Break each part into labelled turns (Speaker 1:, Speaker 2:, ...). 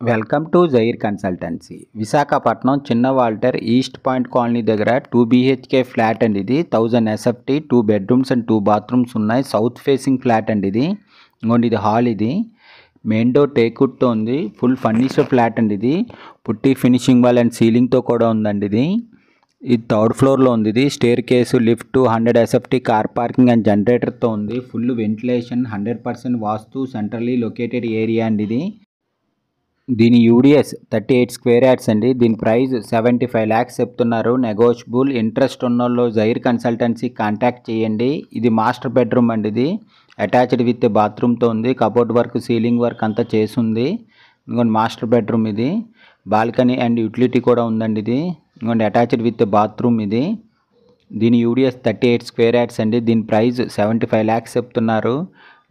Speaker 1: Welcome to Zair consultancy. Visakhapatnam చిన్న Waltair east point colony దగ్గర 2 BHK flat అండి. ఇది 1000 SFT, 2 బెడ్రూమ్స్ అండ్ 2 బాత్రూమ్స్ ఉన్నాయి. సౌత్ ఫేసింగ్ ఫ్లాట్ అండి ఇది. ఇంకోండి ఇది హాల్. ఇది మెయిన్ డోర్ టేక్వుడ్తో ఉంది. ఫుల్ ఫర్నిచర్ ఫ్లాట్ అండి ఇది. పుట్టి ఫినిషింగ్ వాల్ అండ్ సీలింగ్తో కూడా ఉందండి ఇది. ఇది 3rd ఫ్లోర్లో ఉంది. ఇది staircase, lift, 100 SFT, car parking and జనరేటర్తో ఉంది. Full ventilation, 100% vastu, centrally located area అండి ఇది. దీని యూడిఎస్ 38 స్క్వేర్ యార్డ్స్ అండి. దీని ప్రైస్ 75 lakhs చెప్తున్నారు. నెగోషియబుల్. ఇంట్రెస్ట్ ఉన్నోళ్ళు జైర్ కన్సల్టెన్సీ కాంటాక్ట్ చేయండి. ఇది మాస్టర్ బెడ్రూమ్ అండి. ఇది అటాచ్డ్ విత్ బాత్రూమ్తో ఉంది. కబోర్డ్ వర్క్, సీలింగ్ వర్క్ అంతా చేసింది. ఇంకోటి మాస్టర్ బెడ్రూమ్. ఇది బాల్కనీ అండ్ యూటిలిటీ కూడా ఉందండి. ఇది ఇంకోటి అటాచ్డ్ విత్ బాత్రూమ్. ఇది దీని యూడిఎస్ 38 స్క్వేర్ యార్డ్స్ అండి. దీని ప్రైస్ 75 lakhs చెప్తున్నారు.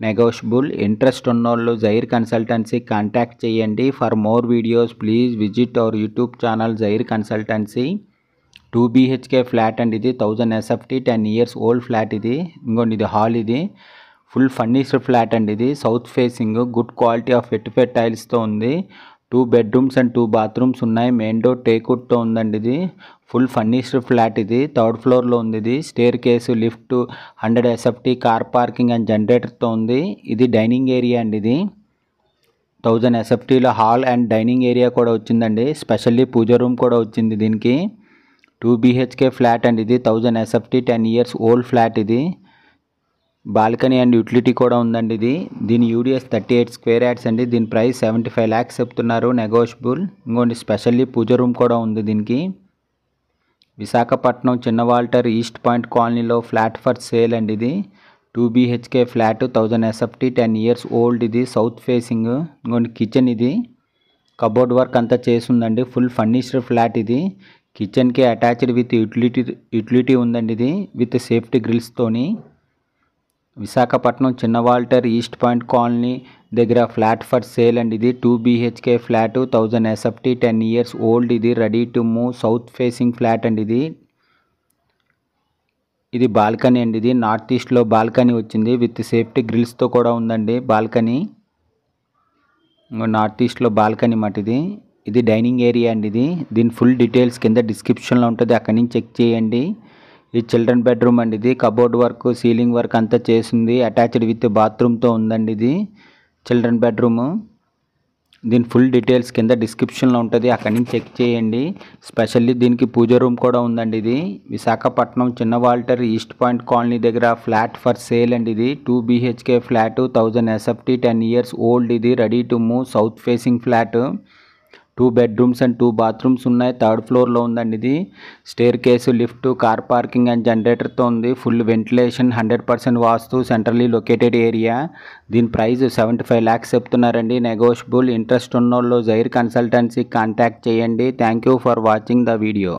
Speaker 1: నెగోషియబుల్. ఇంట్రెస్ట్ ఉన్నోళ్ళు జైర్ కన్సల్టెన్సీ కాంటాక్ట్ చేయండి. For more videos please visit our YouTube channel Zair consultancy. 2 BHK flat అండి. ఇది 1000 SFT, 10 years ఓల్డ్ ఫ్లాట్. ఇది ఇంకోండి ఇది హాల్. ఇది ఫుల్ ఫర్నిచర్ ఫ్లాట్ అండి. ఇది south facing, good quality of vitrified టైల్స్తో ఉంది. 2 bedrooms అండ్ 2 bathrooms ఉన్నాయి. మెయిన్ డోర్ టేక్వుడ్తో ఉందండి. ఇది ఫుల్ ఫర్నిచర్ ఫ్లాట్. ఇది 3rd ఫ్లోర్లో ఉంది. ఇది staircase, lift, 100 SFT, car parking and జనరేటర్తో ఉంది. ఇది డైనింగ్ ఏరియా అండి. ఇది 1000 SFTలో హాల్ అండ్ డైనింగ్ ఏరియా కూడా వచ్చిందండి. స్పెషల్లీ పూజ రూమ్ కూడా వచ్చింది దీనికి. 2 BHK ఫ్లాట్ అండి. ఇది 1000 SFT, 10 years ఓల్డ్ ఫ్లాట్. ఇది బాల్కనీ అండ్ యూటిలిటీ కూడా ఉందండి. ఇది దీని యూడిఎస్ 38 స్క్వేర్ యార్డ్స్ అండి. దీని ప్రైస్ 75 lakhs చెప్తున్నారు. నెగోషియబుల్. ఇంకోటి స్పెషల్లీ పూజ రూమ్ కూడా ఉంది దీనికి. విశాఖపట్నం చిన్న వాల్టర్ ఈస్ట్ పాయింట్ కాలనీలో ఫ్లాట్ ఫర్ సేల్ అండి. ఇది 2 BHK flat, 1000 SFT, 10 years old. ఇది సౌత్ ఫేసింగ్. ఇంకోటి కిచెన్. ఇది కబోర్డ్ వర్క్ అంతా చేసిందండి. Full furniture flat. ఇది కిచెన్కి అటాచ్డ్ విత్ యూటిలిటీ ఉందండి. ఇది విత్ సేఫ్టీ గ్రిల్స్తోని. విశాఖపట్నం చిన్న వాల్టర్ ఈస్ట్ పాయింట్ కాలనీ దగ్గర ఫ్లాట్ ఫర్ సేల్ అండి. ఇది 2 BHK flat, 1000 SFT, 10 years old. ఇది ready to move south facing flat అండి. ఇది బాల్కనీ అండి. ఇది నార్త్ ఈస్ట్లో బాల్కనీ వచ్చింది విత్ సేఫ్టీ గ్రిల్స్తో కూడా ఉందండి బాల్కనీ. నార్త్ ఈస్ట్లో బాల్కనీ మాట. ఇది డైనింగ్ ఏరియా అండి. దీని ఫుల్ డీటెయిల్స్ కింద డిస్క్రిప్షన్లో ఉంటుంది, అక్కడి నుంచి చెక్ చేయండి. ఇది చిల్డ్రన్ బెడ్రూమ్ అండి. ఇది కబోర్డ్ వర్క్, సీలింగ్ వర్క్ అంతా చేసింది. అటాచ్డ్ విత్ బాత్రూమ్తో ఉందండి. ఇది చిల్డ్రన్ బెడ్రూమ్. దీని ఫుల్ డీటెయిల్స్ కింద డిస్క్రిప్షన్లో ఉంటుంది, అక్కడి నుంచి చెక్ చేయండి. స్పెషల్లీ దీనికి పూజ రూమ్ కూడా ఉందండి. ఇది విశాఖపట్నం చిన్న వాల్టర్ ఈస్ట్ పాయింట్ కాలనీ దగ్గర ఫ్లాట్ ఫర్ సేల్ అండి. ఇది 2 BHK flat, 1000 SFT, 10 years old. ఇది ready to move south facing flat. 2 bedrooms and 2 bathrooms ఉన్నాయి. 3rd ఫ్లోర్లో ఉందండి. ఇది staircase, lift, car parking and జనరేటర్తో ఉంది. Full ventilation, 100% vastu, centrally located area. దీని ప్రైస్ 75 lakhs చెప్తున్నారండి. నెగోషియబుల్. ఇంట్రెస్ట్ ఉన్నోళ్ళు జైర్ కన్సల్టెన్సీ కాంటాక్ట్ చేయండి. Thank you for watching the video.